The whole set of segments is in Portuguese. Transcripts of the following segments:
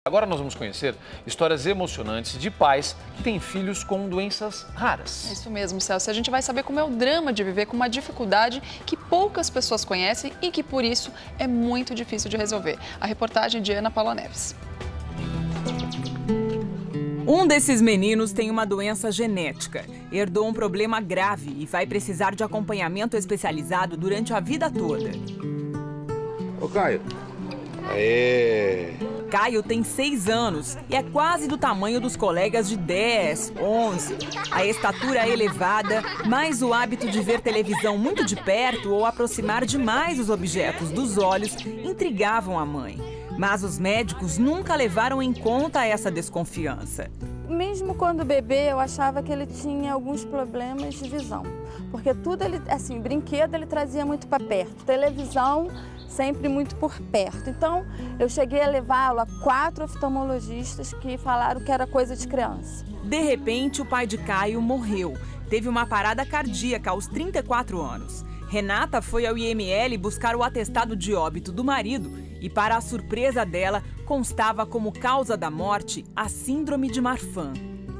Agora nós vamos conhecer histórias emocionantes de pais que têm filhos com doenças raras. É isso mesmo, Celso. A gente vai saber como é o drama de viver com uma dificuldade que poucas pessoas conhecem e que, por isso, é muito difícil de resolver. A reportagem de Ana Paula Neves. Um desses meninos tem uma doença genética, herdou um problema grave e vai precisar de acompanhamento especializado durante a vida toda. Ô, Caio. Aê! Caio tem 6 anos e é quase do tamanho dos colegas de 10, 11. A estatura é elevada, mas o hábito de ver televisão muito de perto ou aproximar demais os objetos dos olhos intrigavam a mãe. Mas os médicos nunca levaram em conta essa desconfiança. Mesmo quando bebê, eu achava que ele tinha alguns problemas de visão. Porque tudo, brinquedo ele trazia muito para perto. Televisão, sempre muito por perto. Então, eu cheguei a levá-lo a 4 oftalmologistas que falaram que era coisa de criança. De repente, o pai de Caio morreu. Teve uma parada cardíaca aos 34 anos. Renata foi ao IML buscar o atestado de óbito do marido e, para a surpresa dela, constava como causa da morte a síndrome de Marfan.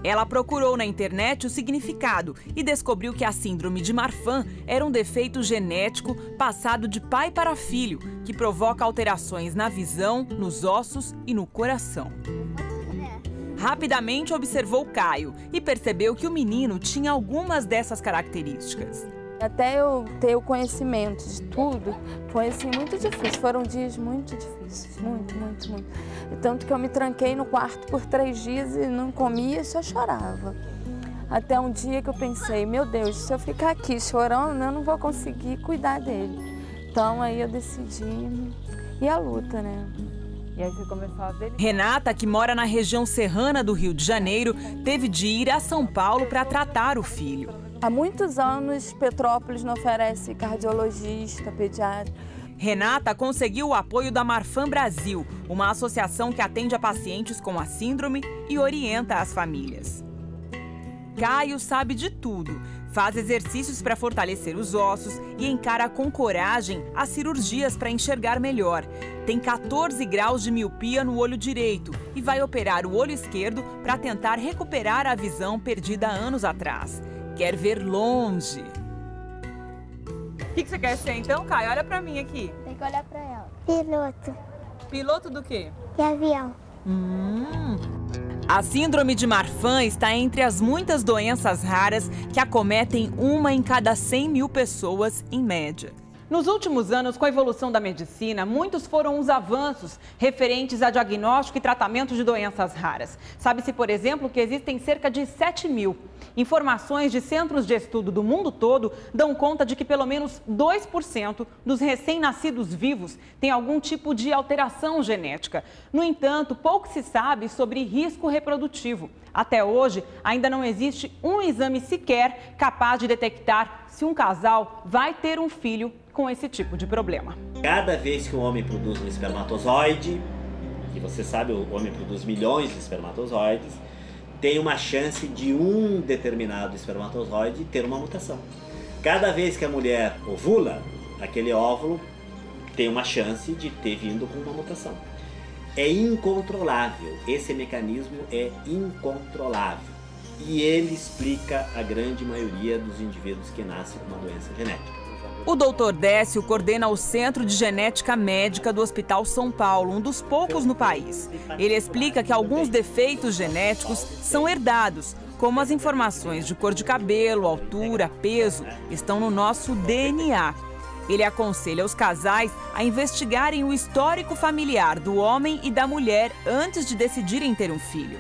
Ela procurou na internet o significado e descobriu que a síndrome de Marfan era um defeito genético passado de pai para filho, que provoca alterações na visão, nos ossos e no coração. Rapidamente observou Caio e percebeu que o menino tinha algumas dessas características. Até eu ter o conhecimento de tudo, foi muito difícil. Foram dias muito difíceis, muito. E tanto que eu me tranquei no quarto por 3 dias e não comia e só chorava. Até um dia que eu pensei, meu Deus, se eu ficar aqui chorando, eu não vou conseguir cuidar dele. Então aí eu decidi ir à luta, né? E aí começou a ver. Renata, que mora na região serrana do Rio de Janeiro, teve de ir a São Paulo para tratar o filho. Há muitos anos, Petrópolis não oferece cardiologista, pediatra. Renata conseguiu o apoio da Marfan Brasil, uma associação que atende a pacientes com a síndrome e orienta as famílias. Caio sabe de tudo, faz exercícios para fortalecer os ossos e encara com coragem as cirurgias para enxergar melhor. Tem 14 graus de miopia no olho direito e vai operar o olho esquerdo para tentar recuperar a visão perdida há anos atrás. Quer ver longe. O que você quer ser então, Caio? Olha pra mim aqui. Tem que olhar pra ela. Piloto. Piloto do quê? De avião. A síndrome de Marfan está entre as muitas doenças raras que acometem 1 em cada 100 mil pessoas, em média. Nos últimos anos, com a evolução da medicina, muitos foram os avanços referentes a diagnóstico e tratamento de doenças raras. Sabe-se, por exemplo, que existem cerca de 7 mil. Informações de centros de estudo do mundo todo dão conta de que pelo menos 2% dos recém-nascidos vivos têm algum tipo de alteração genética. No entanto, pouco se sabe sobre risco reprodutivo. Até hoje, ainda não existe um exame sequer capaz de detectar se um casal vai ter um filho com esse tipo de problema. Cada vez que um homem produz um espermatozoide, e você sabe, o homem produz milhões de espermatozoides, tem uma chance de um determinado espermatozoide ter uma mutação. Cada vez que a mulher ovula, aquele óvulo tem uma chance de ter vindo com uma mutação. É incontrolável, esse mecanismo é incontrolável. E ele explica a grande maioria dos indivíduos que nascem com uma doença genética. O Dr. Décio coordena o Centro de Genética Médica do Hospital São Paulo, um dos poucos no país. Ele explica que alguns defeitos genéticos são herdados, como as informações de cor de cabelo, altura, peso, estão no nosso DNA. Ele aconselha os casais a investigarem o histórico familiar do homem e da mulher antes de decidirem ter um filho.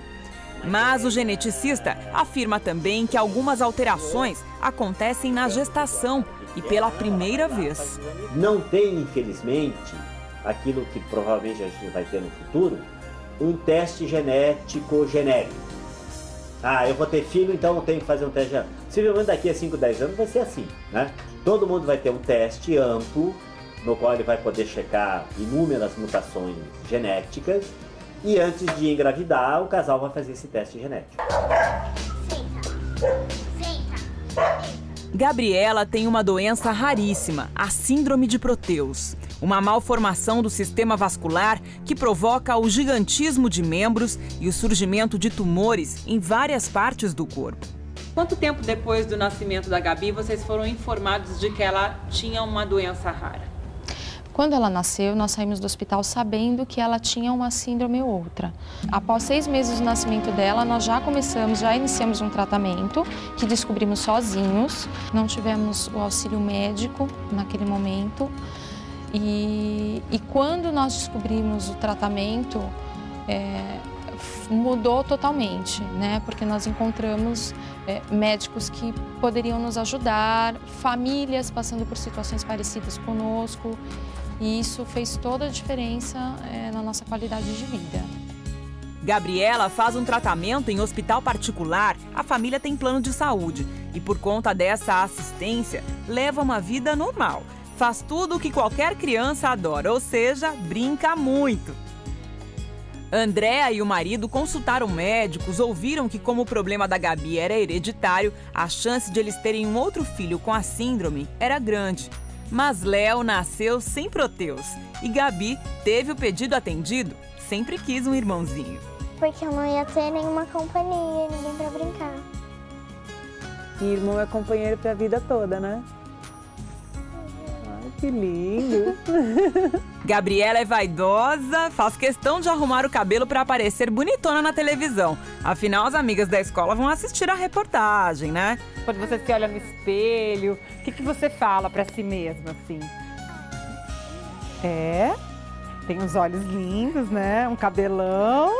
Mas o geneticista afirma também que algumas alterações acontecem na gestação e pela primeira vez. Não tem, infelizmente, aquilo que provavelmente a gente vai ter no futuro, um teste genético genérico. Eu vou ter filho, então eu tenho que fazer um teste genético. Possivelmente daqui a 5, 10 anos vai ser assim, né? Todo mundo vai ter um teste amplo, no qual ele vai poder checar inúmeras mutações genéticas, e antes de engravidar, o casal vai fazer esse teste genético. Gabriela tem uma doença raríssima, a síndrome de Proteus. uma malformação do sistema vascular que provoca o gigantismo de membros e o surgimento de tumores em várias partes do corpo. Quanto tempo depois do nascimento da Gabi vocês foram informados de que ela tinha uma doença rara? Quando ela nasceu, nós saímos do hospital sabendo que ela tinha uma síndrome ou outra. Após 6 meses do nascimento dela, nós já iniciamos um tratamento que descobrimos sozinhos. Não tivemos o auxílio médico naquele momento. E quando nós descobrimos o tratamento, mudou totalmente, né? Porque nós encontramos médicos que poderiam nos ajudar, famílias passando por situações parecidas conosco. E isso fez toda a diferença na nossa qualidade de vida. Gabriela faz um tratamento em hospital particular, a família tem plano de saúde e por conta dessa assistência leva uma vida normal. Faz tudo o que qualquer criança adora, ou seja, brinca muito. Andréa e o marido consultaram médicos, ouviram que como o problema da Gabi era hereditário, a chance de eles terem um outro filho com a síndrome era grande. Mas Léo nasceu sem proteus e Gabi teve o pedido atendido, sempre quis um irmãozinho. Porque eu não ia ter nenhuma companhia, ninguém pra brincar. E irmão é companheiro pra vida toda, né? Ai, que lindo! Gabriela é vaidosa, faz questão de arrumar o cabelo para aparecer bonitona na televisão. Afinal, as amigas da escola vão assistir a reportagem, né? Quando você se olha no espelho, o que você fala pra si mesma, assim? Tem uns olhos lindos, né? Um cabelão.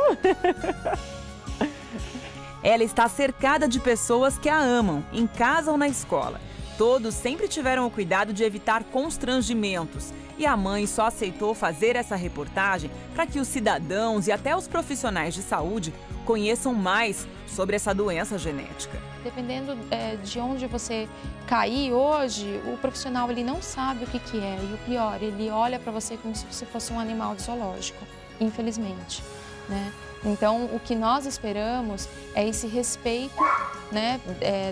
Ela está cercada de pessoas que a amam, em casa ou na escola. Todos sempre tiveram o cuidado de evitar constrangimentos. E a mãe só aceitou fazer essa reportagem para que os cidadãos e até os profissionais de saúde conheçam mais sobre essa doença genética. Dependendo de onde você cair hoje, o profissional ele não sabe o que é. E o pior, ele olha para você como se você fosse um animal de zoológico, infelizmente, né? Então, o que nós esperamos é esse respeito, né,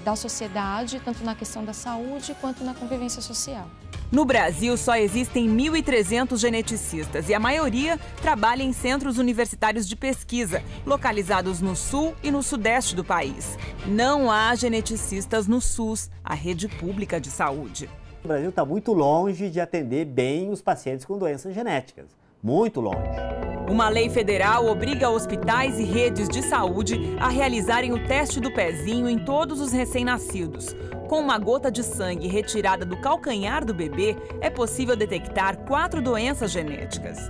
da sociedade, tanto na questão da saúde quanto na convivência social. No Brasil, só existem 1.300 geneticistas e a maioria trabalha em centros universitários de pesquisa, localizados no sul e no sudeste do país. Não há geneticistas no SUS, a rede pública de saúde. O Brasil está muito longe de atender bem os pacientes com doenças genéticas. Muito longe. Uma lei federal obriga hospitais e redes de saúde a realizarem o teste do pezinho em todos os recém-nascidos. Com uma gota de sangue retirada do calcanhar do bebê, é possível detectar 4 doenças genéticas.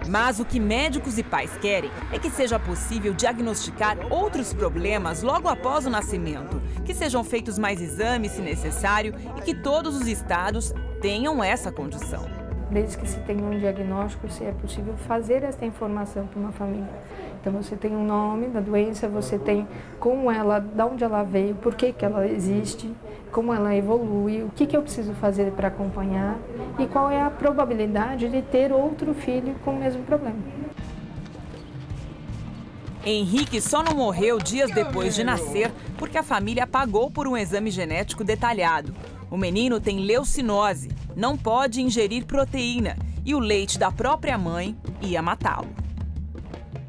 Mas o que médicos e pais querem é que seja possível diagnosticar outros problemas logo após o nascimento, que sejam feitos mais exames se necessário e que todos os estados tenham essa condição. Desde que se tenha um diagnóstico, se é possível fazer essa informação para uma família. Então você tem o nome da doença, você tem como ela, de onde ela veio, por que ela existe, como ela evolui, o que eu preciso fazer para acompanhar e qual é a probabilidade de ter outro filho com o mesmo problema. Henrique só não morreu dias depois de nascer porque a família pagou por um exame genético detalhado. O menino tem leucinose, não pode ingerir proteína e o leite da própria mãe ia matá-lo.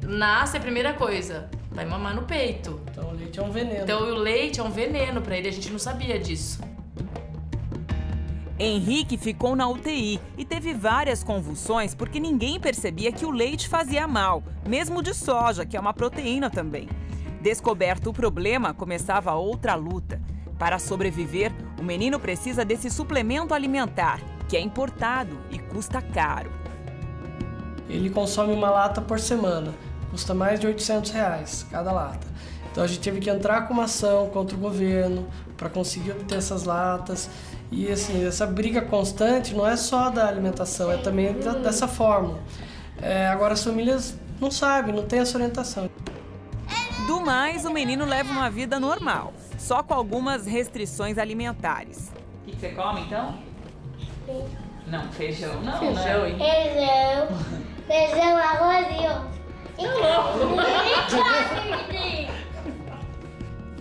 Nasce a primeira coisa, vai mamar no peito. Então o leite é um veneno. Então o leite é um veneno para ele, a gente não sabia disso. Henrique ficou na UTI e teve várias convulsões porque ninguém percebia que o leite fazia mal, mesmo de soja, que é uma proteína também. Descoberto o problema, começava outra luta. Para sobreviver, o menino precisa desse suplemento alimentar, que é importado e custa caro. Ele consome uma lata por semana, custa mais de R$800 cada lata. Então a gente teve que entrar com uma ação contra o governo para conseguir obter essas latas. E assim, essa briga constante não é só da alimentação, é também dessa forma. Agora as famílias não sabem, não têm essa orientação. Do mais, o menino leva uma vida normal, só com algumas restrições alimentares. O que você come, então? Sim. Não, feijão não, Feijão, hein? Feijão, arroz e ovo.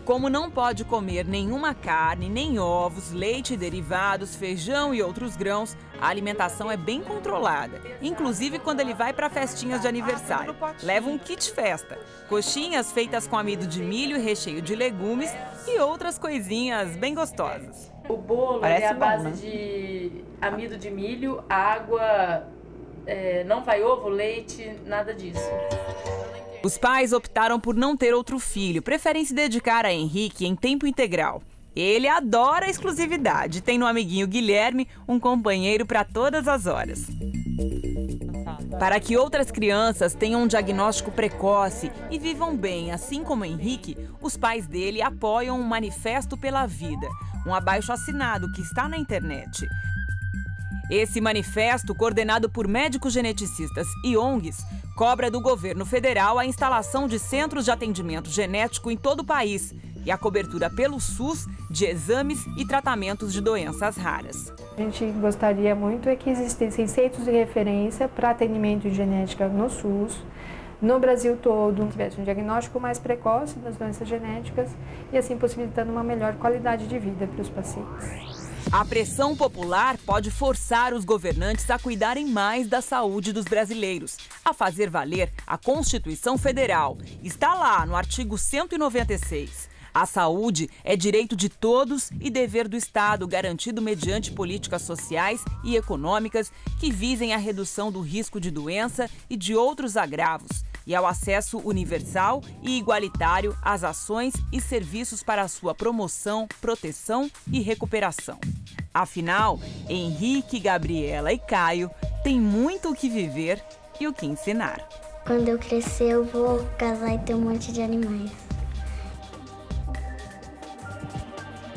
Como não pode comer nenhuma carne, nem ovos, leite e derivados, feijão e outros grãos, A alimentação é bem controlada, inclusive quando ele vai para festinhas de aniversário. Leva um kit festa, coxinhas feitas com amido de milho e recheio de legumes e outras coisinhas bem gostosas. O bolo é a base de amido de milho, água, não vai ovo, leite, nada disso. Os pais optaram por não ter outro filho, preferem se dedicar a Henrique em tempo integral. Ele adora a exclusividade, tem no amiguinho Guilherme um companheiro para todas as horas. Para que outras crianças tenham um diagnóstico precoce e vivam bem, assim como Henrique, os pais dele apoiam o Manifesto pela Vida, um abaixo-assinado que está na internet. Esse manifesto, coordenado por médicos geneticistas e ONGs, cobra do governo federal a instalação de centros de atendimento genético em todo o país e a cobertura pelo SUS de exames e tratamentos de doenças raras. A gente gostaria muito que existissem centros de referência para atendimento de genética no SUS, no Brasil todo, tivesse um diagnóstico mais precoce das doenças genéticas e assim possibilitando uma melhor qualidade de vida para os pacientes. A pressão popular pode forçar os governantes a cuidarem mais da saúde dos brasileiros, a fazer valer a Constituição Federal. Está lá no artigo 196. A saúde é direito de todos e dever do Estado, garantido mediante políticas sociais e econômicas que visem a redução do risco de doença e de outros agravos, e ao acesso universal e igualitário às ações e serviços para a sua promoção, proteção e recuperação. Afinal, Henrique, Gabriela e Caio têm muito o que viver e o que ensinar. Quando eu crescer, eu vou casar e ter um monte de animais.